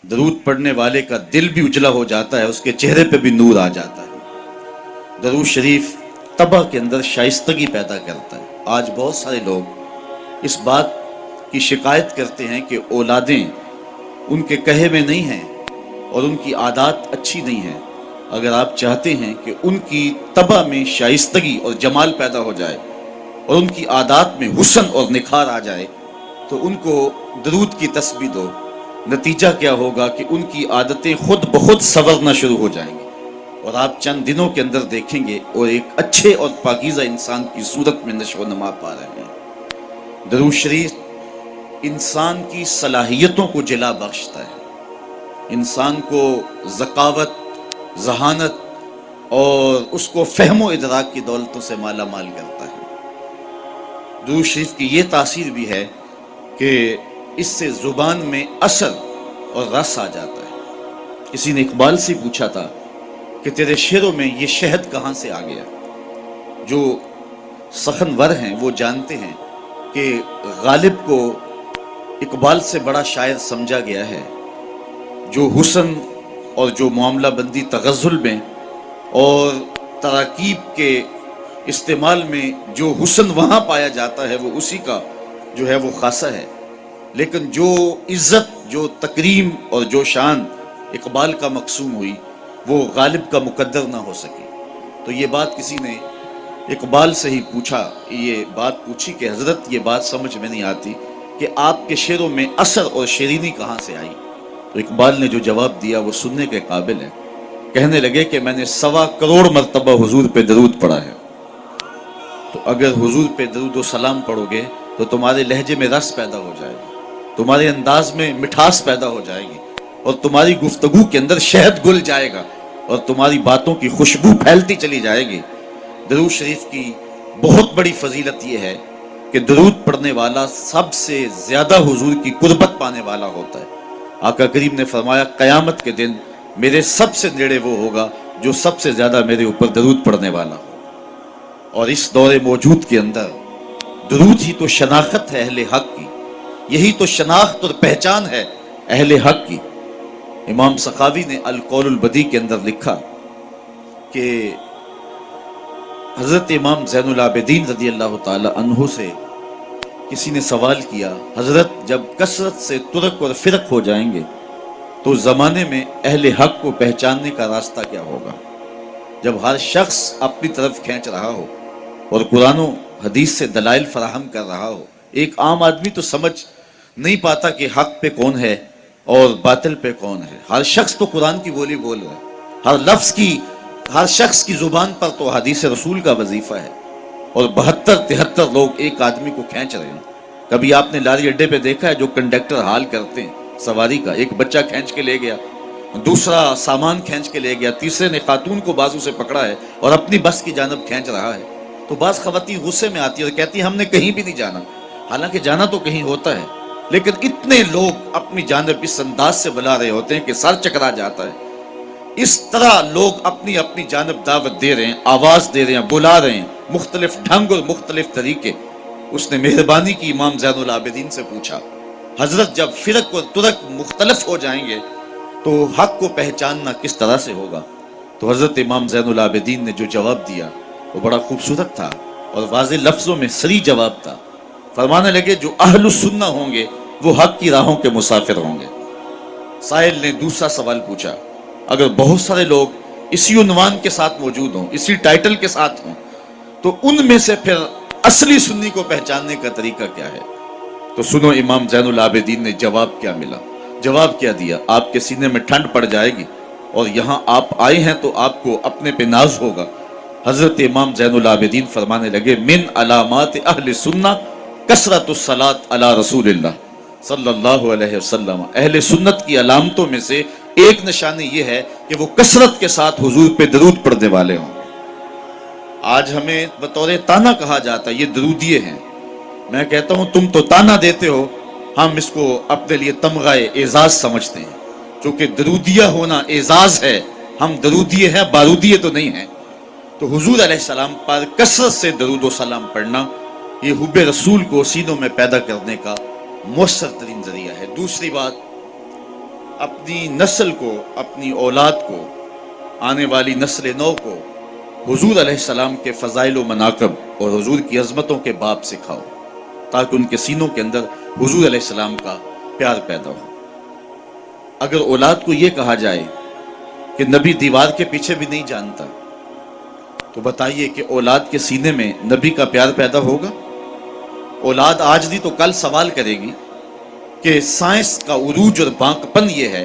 درود پڑھنے والے کا دل بھی اجلا ہو جاتا ہے، اس کے چہرے پہ بھی نور آ جاتا ہے۔ درود شریف طبع کے اندر شائستگی پیدا کرتا ہے۔ آج بہت سارے لوگ اس بات کی شکایت کرتے ہیں کہ اولادیں ان کے کہے میں نہیں ہیں اور ان کی عادات اچھی نہیں ہیں۔ اگر آپ چاہتے ہیں کہ ان کی طبع میں شائستگی اور جمال پیدا ہو جائے اور ان کی عادات میں حسن اور نکھار آ جائے تو ان کو درود کی تسبیح دو۔ نتیجہ کیا ہوگا کہ ان کی عادتیں خود بخود سنورنا شروع ہو جائیں گی اور آپ چند دنوں کے اندر دیکھیں گے اور ایک اچھے اور پاکیزہ انسان کی صورت میں نشو و نما پا رہے ہیں۔ درود شریف انسان کی صلاحیتوں کو جلا بخشتا ہے، انسان کو ذکاوت، ذہانت اور اس کو فہم و ادراک کی دولتوں سے مالا مال کرتا ہے۔ درود شریف کی یہ تاثیر بھی ہے کہ اس سے زبان میں اثر اور رس آ جاتا ہے۔ کسی نے اقبال سے پوچھا تھا کہ تیرے شعروں میں یہ شہد کہاں سے آ گیا؟ جو سخن ور ہیں وہ جانتے ہیں کہ غالب کو اقبال سے بڑا شاعر سمجھا گیا ہے، جو حسن اور جو معاملہ بندی تغزل میں اور تراکیب کے استعمال میں جو حسن وہاں پایا جاتا ہے وہ اسی کا جو ہے وہ خاصہ ہے، لیکن جو عزت، جو تکریم اور جو شان اقبال کا مقسوم ہوئی وہ غالب کا مقدر نہ ہو سکی۔ تو یہ بات کسی نے اقبال سے ہی پوچھا، یہ بات پوچھی کہ حضرت یہ بات سمجھ میں نہیں آتی کہ آپ کے شعروں میں اثر اور شیرینی کہاں سے آئی؟ تو اقبال نے جو جواب دیا وہ سننے کے قابل ہے۔ کہنے لگے کہ میں نے 1.25 کروڑ مرتبہ حضور پہ درود پڑھا ہے، تو اگر حضور پہ درود و سلام پڑھو گے تو تمہارے لہجے میں رس پیدا ہو جائے گا، تمہارے انداز میں مٹھاس پیدا ہو جائے گی اور تمہاری گفتگو کے اندر شہد گل جائے گا اور تمہاری باتوں کی خوشبو پھیلتی چلی جائے گی۔ درود شریف کی بہت بڑی فضیلت یہ ہے کہ درود پڑھنے والا سب سے زیادہ حضور کی قربت پانے والا ہوتا ہے۔ آقا کریم نے فرمایا قیامت کے دن میرے سب سے نیڑے وہ ہوگا جو سب سے زیادہ میرے اوپر درود پڑھنے والا ہو۔ اور اس دور موجود کے اندر درود ہی تو شناخت ہے اہل حق کی، یہی تو شناخت اور پہچان ہے اہل حق کی۔ امام سخاوی نے القول البدیع کے اندر لکھا کہ حضرت امام زین العابدین رضی اللہ تعالی عنہ سے کسی نے سوال کیا، حضرت جب کثرت سے ترک اور فرق ہو جائیں گے تو زمانے میں اہل حق کو پہچاننے کا راستہ کیا ہوگا؟ جب ہر شخص اپنی طرف کھینچ رہا ہو اور قرآن و حدیث سے دلائل فراہم کر رہا ہو، ایک عام آدمی تو سمجھ نہیں پاتا کہ حق پہ کون ہے اور باطل پہ کون ہے۔ ہر شخص تو قرآن کی بولی بول رہا ہے، ہر لفظ کی، ہر شخص کی زبان پر تو حدیث رسول کا وظیفہ ہے، اور 72-73 لوگ ایک آدمی کو کھینچ رہے ہیں۔ کبھی آپ نے لاری اڈے پہ دیکھا ہے جو کنڈکٹر حال کرتے ہیں سواری کا، ایک بچہ کھینچ کے لے گیا، دوسرا سامان کھینچ کے لے گیا، تیسرے نے خاتون کو بازو سے پکڑا ہے اور اپنی بس کی جانب کھینچ رہا ہے، تو بعض خواتین غصے میں آتی ہے اور کہتی ہیں ہم نے کہیں بھی نہیں جانا، حالانکہ جانا تو کہیں ہوتا ہے، لیکن اتنے لوگ اپنی جانب اس انداز سے بلا رہے ہوتے ہیں کہ سر چکرا جاتا ہے۔ اس طرح لوگ اپنی اپنی جانب دعوت دے رہے ہیں، آواز دے رہے ہیں، بلا رہے ہیں، مختلف ڈھنگ اور مختلف طریقے۔ اس نے مہربانی کی امام زین العابدین سے پوچھا، حضرت جب فرق اور ترک مختلف ہو جائیں گے تو حق کو پہچاننا کس طرح سے ہوگا؟ تو حضرت امام زین العابدین نے جو جواب دیا وہ بڑا خوبصورت تھا اور واضح لفظوں میں صریح جواب تھا۔ فرمانے لگے جو اہل السنہ ہوں گے وہ حق کی راہوں کے مسافر ہوں گے۔ سائل نے دوسرا سوال پوچھا، اگر بہت سارے لوگ اسی عنوان کے ساتھ موجود ہوں، اسی ٹائٹل کے ساتھ ہوں، تو ان میں سے پھر اصلی سنی کو پہچاننے کا طریقہ کیا ہے؟ تو سنو امام زین العابدین نے جواب کیا ملا، جواب کیا دیا، آپ کے سینے میں ٹھنڈ پڑ جائے گی اور یہاں آپ آئے ہیں تو آپ کو اپنے پہ ناز ہوگا۔ حضرت امام زین العابدین فرمانے لگے من علامات اہل سنہ کثرت الصلاۃ علی رسول اللہ صلی اللہ علیہ وسلم، اہل سنت کی علامتوں میں سے ایک نشانی یہ ہے کہ وہ کثرت کے ساتھ حضور پہ درود پڑھنے والے ہوں۔ آج ہمیں بطور تانا کہا جاتا ہے یہ درودیے ہیں، میں کہتا ہوں تم تو تانا دیتے ہو، ہم اس کو اپنے لیے تمغہ اعزاز سمجھتے ہیں، چونکہ درودیہ ہونا اعزاز ہے، ہم درودیے ہیں، بارودیے تو نہیں ہیں۔ تو حضور علیہ السلام پر کثرت سے درود و سلام پڑھنا یہ حب رسول کو سینوں میں پیدا کرنے کا مؤثر ترین ذریعہ ہے۔ دوسری بات، اپنی نسل کو، اپنی اولاد کو، آنے والی نسل نو کو حضور علیہ السلام کے فضائل و مناقب اور حضور کی عظمتوں کے باب سکھاؤ، تاکہ ان کے سینوں کے اندر حضور علیہ السلام کا پیار پیدا ہو۔ اگر اولاد کو یہ کہا جائے کہ نبی دیوار کے پیچھے بھی نہیں جانتا، تو بتائیے کہ اولاد کے سینے میں نبی کا پیار پیدا ہوگا؟ اولاد آج نہیں تو کل سوال کرے گی کہ سائنس کا عروج اور بانکپن یہ ہے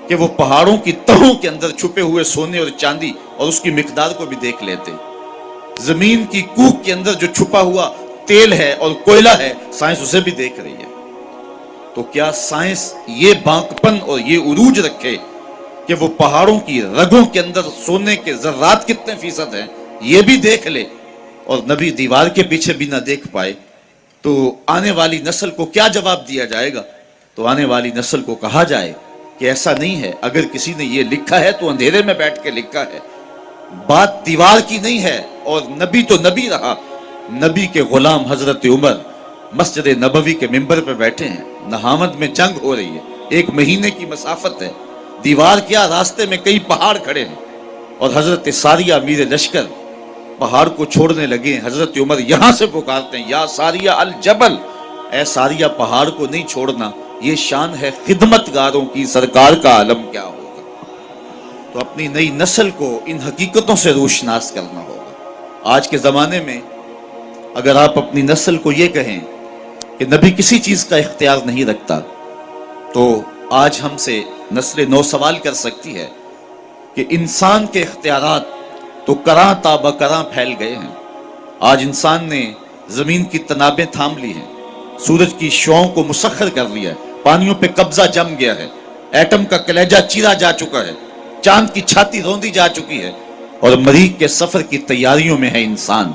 کہ وہ پہاڑوں کی تہوں کے اندر چھپے ہوئے سونے اور چاندی اور اس کی مقدار کو بھی دیکھ لیتے، زمین کی کوکھ کے اندر جو چھپا ہوا تیل ہے اور کوئلہ ہے، سائنس اسے بھی دیکھ رہی ہے۔ تو کیا سائنس یہ بانکپن اور یہ عروج رکھے کہ وہ پہاڑوں کی رگوں کے اندر سونے کے ذرات کتنے فیصد ہیں یہ بھی دیکھ لے، اور نبی دیوار کے پیچھے بھی نہ دیکھ پائے؟ تو آنے والی نسل کو کیا جواب دیا جائے گا؟ تو آنے والی نسل کو کہا جائے کہ ایسا نہیں ہے، اگر کسی نے یہ لکھا ہے تو اندھیرے میں بیٹھ کے لکھا ہے، بات دیوار کی نہیں ہے، اور نبی تو نبی رہا۔ نبی کے غلام حضرت عمر مسجد نبوی کے ممبر پہ بیٹھے ہیں، نہامد میں جنگ ہو رہی ہے، 1 مہینے کی مسافت ہے، دیوار کیا، راستے میں کئی پہاڑ کھڑے ہیں، اور حضرت ساریہ امیر لشکر پہاڑ کو چھوڑنے لگے۔ حضرت عمر یہاں سے پکارتے ہیں، یا ساریہ الجبل، اے ساریہ پہاڑ کو نہیں چھوڑنا، یہ شان ہے خدمت گاروں کی، سرکار کا عالم کیا ہوگا۔ تو اپنی نئی نسل کو ان حقیقتوں سے روشناس کرنا ہوگا۔ آج کے زمانے میں اگر آپ اپنی نسل کو یہ کہیں کہ نبی کسی چیز کا اختیار نہیں رکھتا، تو آج ہم سے نسل نو سوال کر سکتی ہے کہ انسان کے اختیارات تو کراں تا بکراں پھیل گئے ہیں۔ آج انسان نے زمین کی تنابیں تھام لی ہیں، سورج کی شعاؤں کو مسخر کر لیا ہے، پانیوں پہ قبضہ جم گیا ہے، ایٹم کا کلیجہ چیرا جا چکا ہے، چاند کی چھاتی روندی جا چکی ہے، اور مریخ کے سفر کی تیاریوں میں ہے انسان۔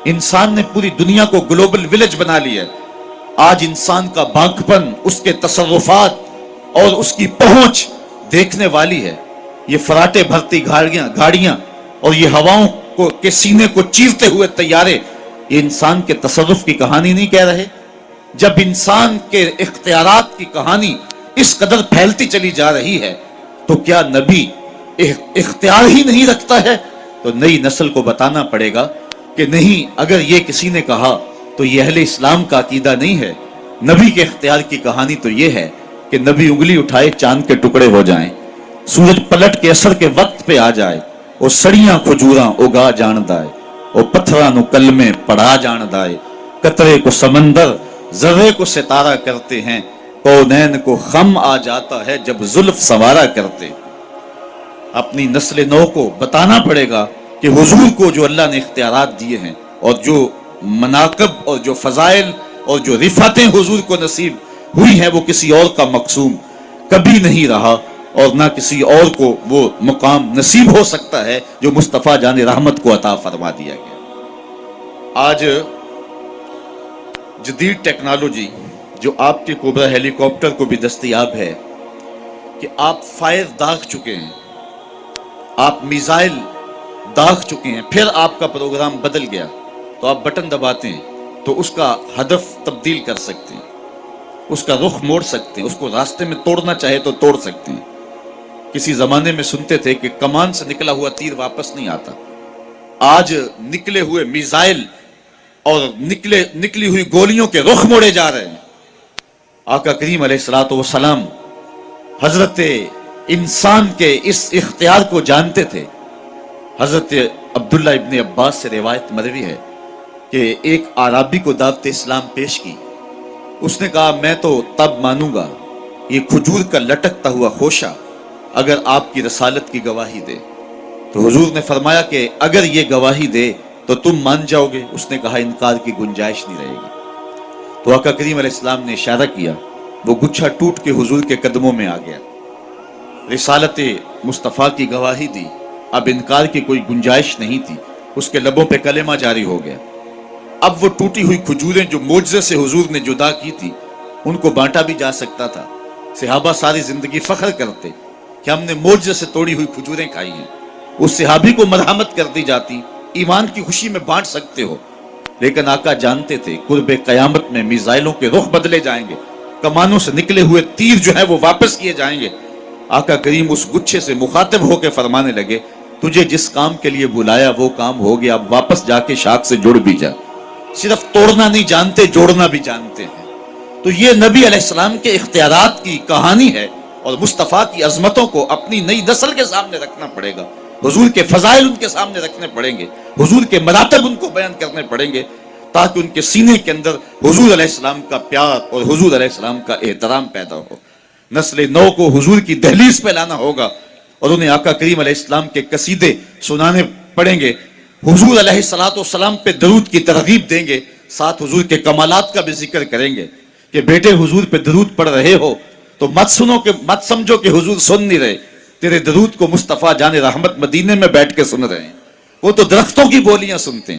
انسان نے پوری دنیا کو گلوبل ولیج بنا لیا ہے۔ آج انسان کا بانکپن، اس کے تصرفات اور اس کی پہنچ دیکھنے والی ہے۔ یہ فراٹے بھرتی گاڑیاں اور یہ ہواؤں کے سینے کو چیرتے ہوئے طیارے، یہ انسان کے تصرف کی کہانی نہیں کہہ رہے؟ جب انسان کے اختیارات کی کہانی اس قدر پھیلتی چلی جا رہی ہے، تو کیا نبی اختیار ہی نہیں رکھتا ہے؟ تو نئی نسل کو بتانا پڑے گا کہ نہیں، اگر یہ کسی نے کہا تو یہ اہل اسلام کا عقیدہ نہیں ہے۔ نبی کے اختیار کی کہانی تو یہ ہے کہ نبی انگلی اٹھائے چاند کے ٹکڑے ہو جائیں، سورج پلٹ کے اثر کے وقت پہ آ جائے، وہ سڑیاں کھجوراں اگا جاندائے، وہ پتھراں نو کلمے پڑھا جاندائے، قطرے کو سمندر ذرے کو ستارہ کرتے ہیں، کونین کو خم آ جاتا ہے جب زلف سوارا کرتے۔ اپنی نسل نو کو بتانا پڑے گا کہ حضور کو جو اللہ نے اختیارات دیے ہیں، اور جو مناقب اور جو فضائل اور جو رفعتیں حضور کو نصیب ہوئی ہیں، وہ کسی اور کا مقسوم کبھی نہیں رہا، اور نہ کسی اور کو وہ مقام نصیب ہو سکتا ہے جو مصطفیٰ جان رحمت کو عطا فرما دیا گیا۔ آج جدید ٹیکنالوجی جو آپ کے کوبرا ہیلی کاپٹر کو بھی دستیاب ہے کہ آپ فائر داغ چکے ہیں، آپ میزائل داغ چکے ہیں، پھر آپ کا پروگرام بدل گیا تو آپ بٹن دباتے ہیں تو اس کا ہدف تبدیل کر سکتے ہیں، اس کا رخ موڑ سکتے ہیں، اس کو راستے میں توڑنا چاہے تو توڑ سکتے ہیں۔ کسی زمانے میں سنتے تھے کہ کمان سے نکلا ہوا تیر واپس نہیں آتا، آج نکلے ہوئے میزائل اور نکلی ہوئی گولیوں کے رخ موڑے جا رہے ہیں۔ آقا کریم علیہ الصلوۃ والسلام حضرت انسان کے اس اختیار کو جانتے تھے۔ حضرت عبداللہ ابن عباس سے روایت مروی ہے کہ ایک اعرابی کو دعوت اسلام پیش کی، اس نے کہا میں تو تب مانوں گا یہ کھجور کا لٹکتا ہوا خوشہ اگر آپ کی رسالت کی گواہی دے۔ تو حضور نے فرمایا کہ اگر یہ گواہی دے تو تم مان جاؤ گے؟ اس نے کہا انکار کی گنجائش نہیں رہے گی۔ تو آقا کریم علیہ السلام نے اشارہ کیا، وہ گچھا ٹوٹ کے حضور کے قدموں میں آ گیا، رسالت مصطفیٰ کی گواہی دی، اب انکار کی کوئی گنجائش نہیں تھی، اس کے لبوں پہ کلمہ جاری ہو گیا۔ اب وہ ٹوٹی ہوئی کھجوریں جو معجزے سے حضور نے جدا کی تھی، ان کو بانٹا بھی جا سکتا تھا۔ صحابہ ساری زندگی فخر کرتے کہ ہم نے معجزے سے توڑی ہوئی کھجوریں کھائی ہیں، اس صحابی کو مرحمت کر دی جاتی، ایمان کی خوشی میں بانٹ سکتے ہو۔ لیکن آقا جانتے تھے قرب قیامت میں میزائلوں کے رخ بدلے جائیں گے، کمانوں سے نکلے ہوئے تیر جو ہیں وہ واپس کیے جائیں گے، آقا کریم اس گچھے سے مخاطب ہو کے فرمانے لگے تجھے جس کام کے لیے بلایا وہ کام ہو گیا، اب واپس جا کے شاخ سے جڑ بھی جا۔ صرف توڑنا نہیں جانتے، جوڑنا بھی جانتے ہیں۔ تو یہ نبی علیہ السلام کے اختیارات کی کہانی ہے، اور مصطفیٰ کی عظمتوں کو اپنی نئی نسل کے سامنے رکھنا پڑے گا، حضور کے فضائل ان کے سامنے رکھنے پڑیں گے، حضور کے مراتب ان کو بیان کرنے پڑیں گے، تاکہ ان کے سینے کے اندر حضور علیہ السلام کا پیار اور حضور علیہ السلام کا احترام پیدا ہو۔ نسل نو کو حضور کی دہلیز پہ لانا ہوگا، اور انہیں آقا کریم علیہ السلام کے قصیدے سنانے پڑیں گے، حضور علیہ السلام پہ درود کی ترغیب دیں گے، ساتھ حضور کے کمالات کا بھی ذکر کریں گے کہ بیٹے حضور پہ درود پڑھ رہے ہو تو مت سمجھو کہ حضور سن نہیں رہے، تیرے درود کو مصطفیٰ جان رحمت مدینے میں بیٹھ کے سن رہے ہیں، وہ تو درختوں کی بولیاں سنتے ہیں۔